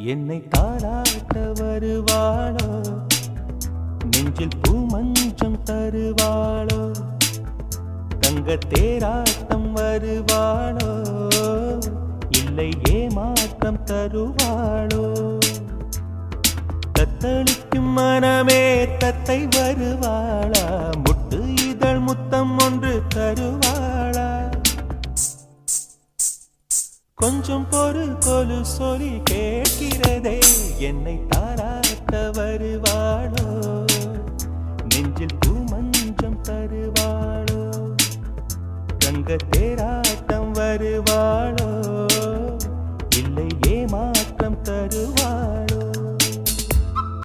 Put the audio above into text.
என்னை தாராட்ட வருவாளோ, நெஞ்சில் பூமஞ்சம் தருவாளோ, தங்க தேராட்டம் வருவாளோ, இல்லை ஏமாற்றம் தருவாளோ. தத்தளிக்கும் மனமே தத்தை வருவாளா, முட்டு இதழ் முத்தம் ஒன்று தருவாளா. கொஞ்சம் பொறு கொலு சொல்லி கேட்கிறதே, என்னை தாராட்ட வருவாளோ, நெஞ்சில் பூமஞ்சம் தருவாளோ, தங்க